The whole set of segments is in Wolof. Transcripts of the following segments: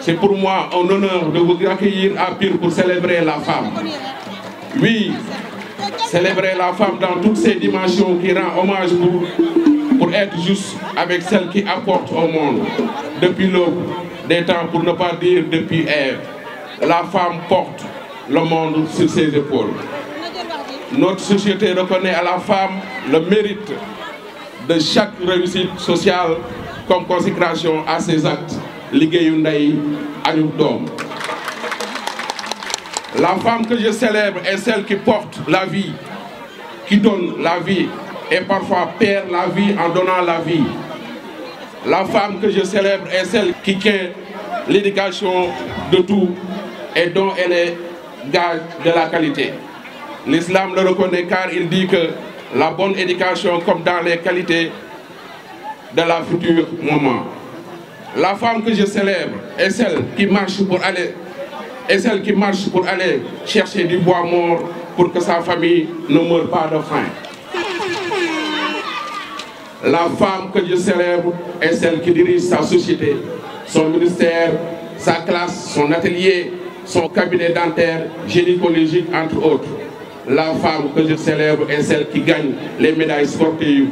c'est pour moi un honneur de vous accueillir à Pire pour célébrer la femme. Oui, célébrer la femme dans toutes ses dimensions qui rend hommage pour être juste avec celle qui apporte au monde. Depuis l'aube des temps, pour ne pas dire depuis Ève, la femme porte le monde sur ses épaules. Notre société reconnaît à la femme le mérite de chaque réussite sociale comme consécration à ses actes. Liggéeyu ndey añu doom. La femme que je célèbre est celle qui porte la vie, qui donne la vie et parfois perd la vie en donnant la vie. La femme que je célèbre est celle qui tient l'éducation de tout et dont elle est gage de la qualité. L'islam le reconnaît car il dit que la bonne éducation comme dans les qualités de la future maman. La femme que je célèbre est celle qui marche pour aller chercher du bois mort pour que sa famille ne meure pas de faim. La femme que je célèbre est celle qui dirige sa société, son ministère, sa classe, son atelier, son cabinet dentaire, gynécologique, entre autres. La femme que je célèbre est celle qui gagne les médailles sportives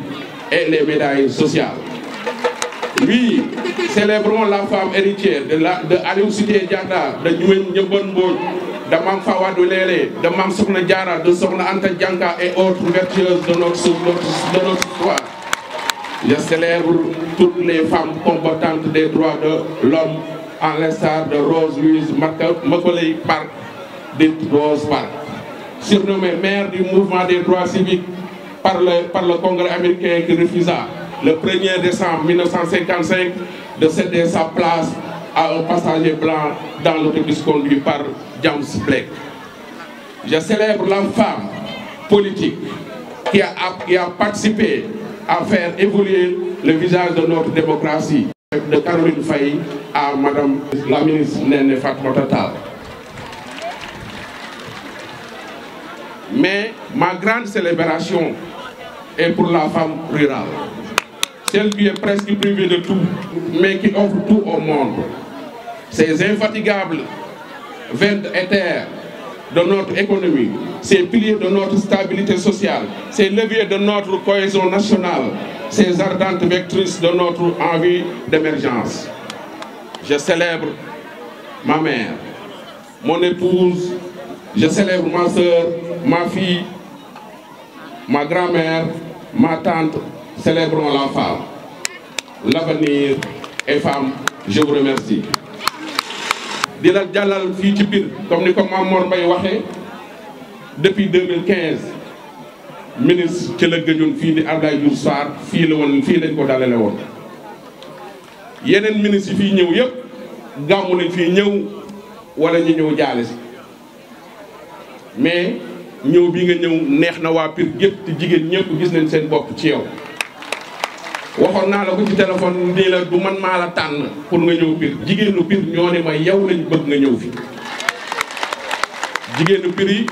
et les médailles sociales. Oui, célébrons la femme héritière de Aline Sitoé Diatta, de Ndiobone Mbodj, de Mame Fawade Lélé, de Mame Sokhna Diarra, de Sokhna Anta Dianka et autres vertueuses de notre histoire. Je célèbre toutes les femmes combattantes des droits de l'homme, en l'instar de Rose Louise Macaulay Park, dite Rose Park. Surnommée mère du mouvement des droits civiques par le Congrès américain qui refusa le 1er décembre 1955 de céder sa place à un passager blanc dans l'autobus conduit par James Blake. Je célèbre la femme politique qui a participé à faire évoluer le visage de notre démocratie. De Caroline Faye à Madame la ministre Néné Fatoumata Tall. Mais ma grande célébration est pour la femme rurale. Celle qui est presque privée de tout, mais qui offre tout au monde. Ces infatigables veines éthères de notre économie, ces piliers de notre stabilité sociale, ces leviers de notre cohésion nationale, ces ardentes vectrices de notre envie d'émergence. Je célèbre ma mère, mon épouse, je célèbre ma sœur, ma fille, ma grand-mère, ma tante. Célébrons la femme. L'avenir est femme. Je vous remercie. di la jàllal fii ci Pire comme ni ko Mame Mor Mbaye waxee depuis 2015 ministre ci la gëjoon fii di Abdoulaye Diouf Sarr fii la woon fii lañ ko dalale woon. yeneen ministre yi fii ñëw yëpp gàmmu lañ fii ñëw wala ñu ñëw jaale si mais ñëw bi nga ñëw neex na waa Pire gépp te jigéen ñëpp gis nañ seen bopp ci yow. waxoon naa la ko ci téléphone nii la du man maa la tànn pour nga ñëw Pire jigéenu Pire ñoo ne ma yow lañ bëgg nga ñëw fi. jigéenu Pire yi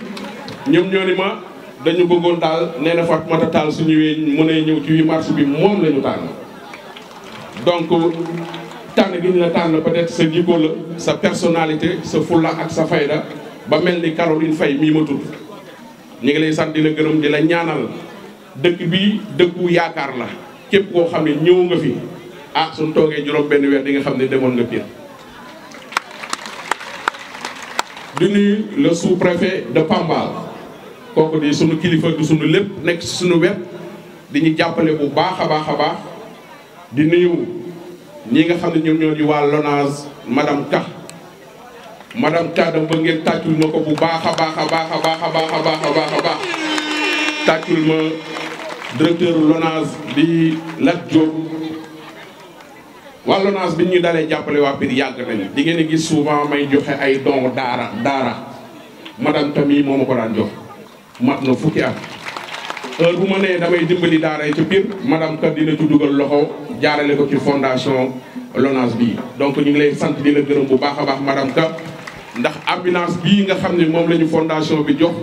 ñoom ñoo ne ma dañu bëggoon daal nee na Fatoumata Tall su ñëwee mën a ñëw ci 8 mars bi moom la ñu tànn. donc tànn gi ñu la tànn peut-être sa jikko la sa personnalité sa fulla ak sa fayda ba mel ni Caroline Faye mii ma tudd ñu ngi lay sant di la gërëm di la ñaanal dëkk bi dëkku yaakaar la. képp koo xam ne ñëw nga fi suñ toogee juróom benn weer di nga xam ne demoon nga Pire. di nuyu le sous-préfet de Pambal kooku di sunu kilifa du sunu lépp nekk si sunu wet di ñu jàppale bu baax a baax a baax di nuyu ñi nga xam ne ñoom ñoo di waa LONASE madame Ka dama ba ngeen tàccul ma ko bu baax a baax a baax a baax a baax a baax a baax a baax tàccul ma directeur LONASE di Lat Diop waa LONASE bi ñu dalee jàppale waa Pire yàgg nañu di ngeen di gis souvent may joxe ay don daara madame Kami moo ma ko daan jox mat na fukki at heure bu ma nee damay dimbali daara yi ci Pire madame Ka dina ci dugal loxo jaarale ko ci fondation LONASE bii donc ñu ngi lay sant di la gërëm bu baax a baax madame Ka ndax ambulance bii nga xam ne moom la ñu fondation bi jox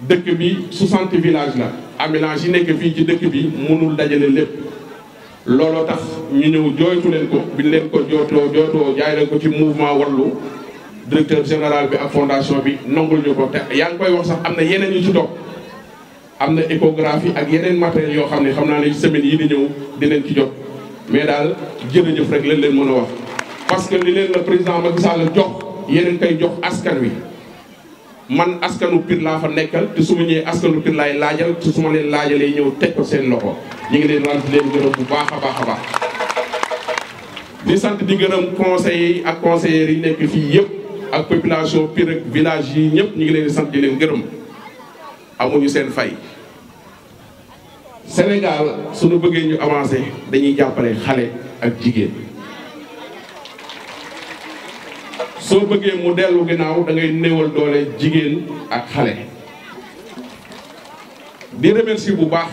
dëkk bi 60 villages la ambulance yi nekk fii ci dëkk bi mënul dajale lépp looloo tax ñu ñëw jooytu leen ko bi ñu leen ko jooytoo jaay leen ko ci mouvement Wallu directeur général bi ak fondation bi nangul ñu ko te yaa ngi koy wax sax am na yeneen yu ci topp am na échographie ak yeneen matériels yoo xam ne xam naa ne semaines yi di ñëw dinañ ci jot mais daal jërëjëf rek lañ leen mën a wax. parce que li leen le président Macky Sall jox yeneen koy jox askan wi man askanu Pire laa fa nekkal te su ma ñëwee askanu Pire laay laajal te su ma leen laajalee ñëw teg ko seen loxo ñu ngi leen sant leen gërëm bu baax a baax a baax. di sant di gërëm conseillers yi ak conseillères yi nekk fii yëpp ak population Pire ak village yi ñëpp ñu ngi leen di sant di leen gërëm amuñu seen fay. Sénégal suñu bëggee ñu avancer dañuy jàppale xale ak jigéen soo bëggee mu dellu ginnaaw da ngay néewal doole jigéen ak xale. di remercier bu baax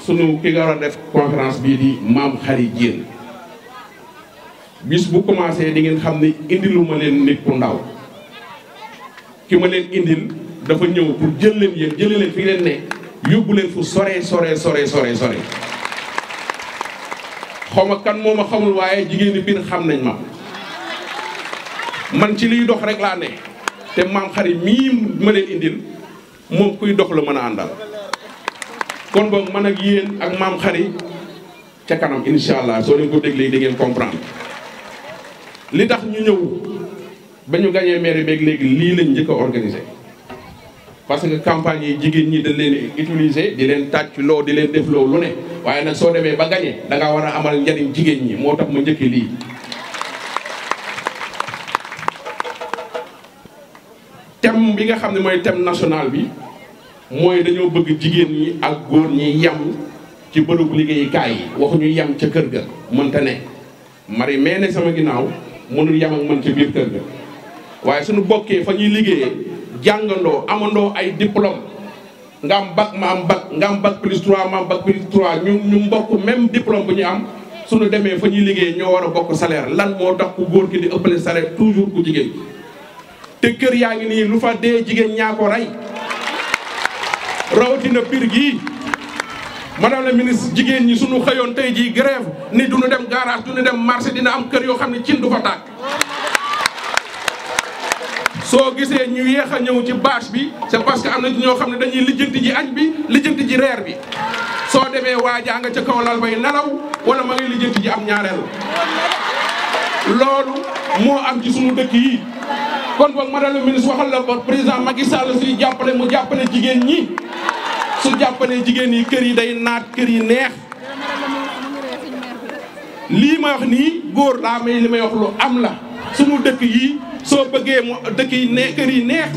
sunu ki nga war a def conférence bii di Mame Khary Diène bis bu commencé di ngeen xam ne indilu ma leen nit ku ndaw ki ma leen indil dafa ñëw pour jël leen yéen jëlee leen fi leen ne yóbbu leen fu sore xaw ma kan moo ma xamul waaye jigéen ñi Pire xam nañ ma man ci liy dox rek laa ne te Mame Khary mii ma leen indil moom kuy dox la mën a àndal kon boog man ak yéen ak Mame Khary ca kanam incha allah soo leen ko déglee di ngeen comprendre li tax ñu ñëw ba ñu gañee mairie beeg léegi lii lañ njëkk a organiser parce que campagne yi jigéen ñi dañ leen utiliser di leen tàcc loo di leen def loo lu ne waaye nag soo demee ba gañee da ngaa war a amal njariñ jigéen ñi moo tax ma njëkkee lii. thème bi nga xam ne mooy thème national bi mooy dañoo bëgg jigéen ñi ak góor ñi yem ci bërëbu liggéeyukaay yi waxuñu yem ca kër ga mënta ne mari mee ne sama ginnaaw mënul yem ak man ci biir kër ga waaye suñu bokkee fa ñuy liggéeyee jàngandoo amandoo ay diplôme nga am bac ma am bac nga am bac plus 3 ma am bac plus 3 ñu mbokk même diplôme bu ñu am suñu demee fa ñuy liggéeyee ñoo war a bokk salaire lan moo tax ku góor ki di ëppale salaire toujours ku jigéen te kër yaa ngi nii lu fa dee jigéen ñaa ko rey rawatina Pire gii madame la ministre jigéen ñi suñu xëyoon tey jii grève ni duñu dem garage duñu dem marché dina am kër yoo xam ne cin du fa tàkk soo gisee ñu yéex a ñëw ci bâche bi c'est parce que am na ñoo xam ne dañuy lijjanti ji añ bi lijjanti ji reer bi soo demee waajaa nga ca kaw lal bay nelaw wala ma ngi lijjanti ji am ñaareel loolu moo am ci suñu dëkk yi kon boog madame la ministre waxal la ba président Macky Sall suy jàppale mu jàppale jigéen ñi su jàppalee jigéen yi kër yi day naat kër yi neex lii ma wax nii góor laa may li may wax lu am la suñu dëkk yi soo bëggee mu dëkk yi ne kër yi neex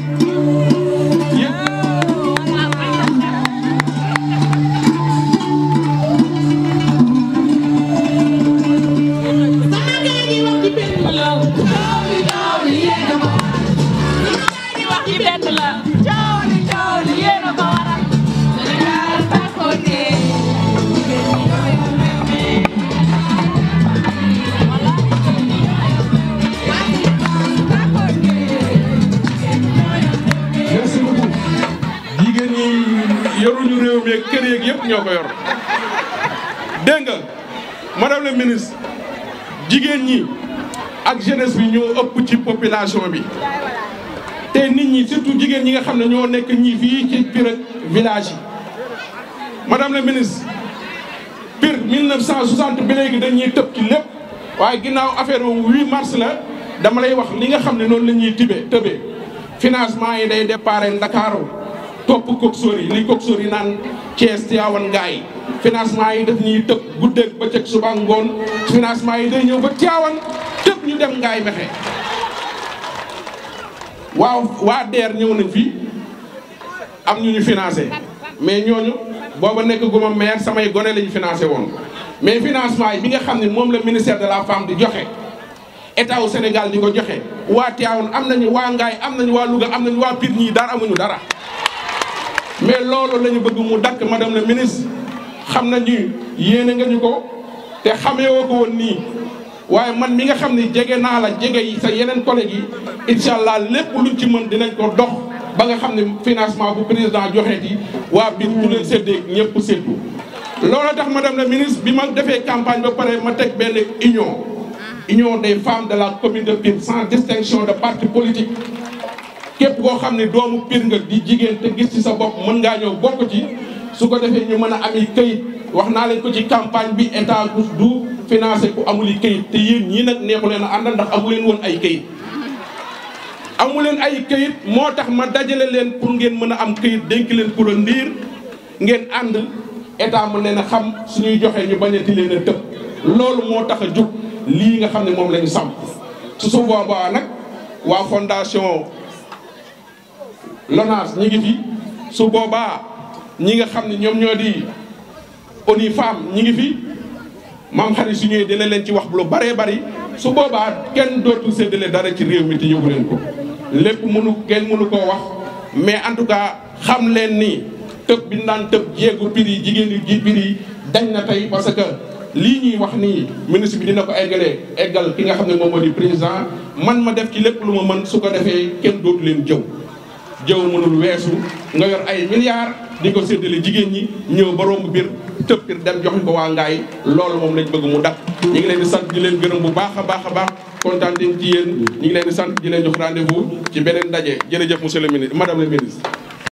yoruñu réew mi ak kër yeeg yëpp ñoo ko yor dégg nga madame la ministre jigéen ñi ak jeunesse bi ñoo ëpp ci population bi te nit ñi surtout jigéen ñi nga xam ne ñoo nekk ñi fii ci Pire ak village yi madame la ministre Pire 1960 bi léegi dañuy tëb ci lépp waaye ginnaaw affaire 8 mars la dama lay wax li nga xam ne noonu la ñuy tëbee financement yi day déparé Ndakaaru topp coxeur yi li coxeur yi naan Thiès Tivaouane Ngaye financement yi daf ñuy tëb guddeeg bëccëg suba ngoon financement yi day ñëw ba Tivaouane tëb ñu dem Ngaye Mékhé waa DER ñëw nañ fi am ñu financé mais ñooñu booba nekk guma maire samay gone lañu financé woon mais financement yi bi nga xam ne moom la ministère de la femme di joxe état wu Sénégal di ko joxe waa Tivaouane am nañu waa Ngaye am nañu waa Louga am nañu waa Pire ñii dara amuñu dara mais loolu la ñu bëgg mu dakk madame la ministre xam nañu yéene nga ñu ko te xamee woo ko woon nii waaye man mi nga xam ne jege naa la jege yi sa yeneen collègues yi incha allah lépp luñ ci mën dinañ ko dox ba nga xam ne financement bu président joxeeti waa biir bu leen séddee ñëpp séddu loolu tax madame la ministre bi ma defee campagne ba pare ma teg benn union des femmes de la commune de Pire sans distinction de parti politique képp koo xam ne doomu Pire nga di jigéen te gis ci sa bopp mën ngaa ñëw bokk ci su ko defee ñu mën a ami këyit wax naa leen ko ci campagne bi état du financé ku amul i këyit te yéen ñii nag neexu leen a àndal ndax amu leen woon ay këyit amu leen ay këyit moo tax ma dajale leen pour ngeen mën a am këyit dénk leen ku la ndiir ngeen ànd état mën leen a xam suñuy joxe ñu bañati leen a tëb loolu moo tax a jóg lii nga xam ne moom la ñu samp su boobaa nag waa fondation LONASE ñi ngi fi su boobaa ñi nga xam ne ñoom ñoo di ONU Femmes ñi ngi fi maam xarit su ñëwee dina leen ci wax lu baree bari su boobaa kenn dootul séddale dara ci réew mi te yóbbu leen ko lépp kenn mënu koo wax mais en tout cas xam leen ni tëb bi naan tëb jéegu Pire yi jigéen yi Pire yi dañ na tey parce que lii ñuy wax nii ministre bi dina ko eggal ki nga xam ne moom moo di président man ma def ci lépp lu ma mën su ko defee kenn dootu leen jëw mënul weesu nga yor ay milliards di ko séddale jigéen ñi ñëw ba romb biir tëb Pire dem jox ko waa Ngaay loolu moom lañ bëgg mu dakk ñu ngi leen di sant di leen gërëm bu baax a baax kontaan nañ ci yéen ñu ngi leen di sant di leen jox rendez-vous ci beneen ndaje jërëjëf monsieur le ministre madame le ministre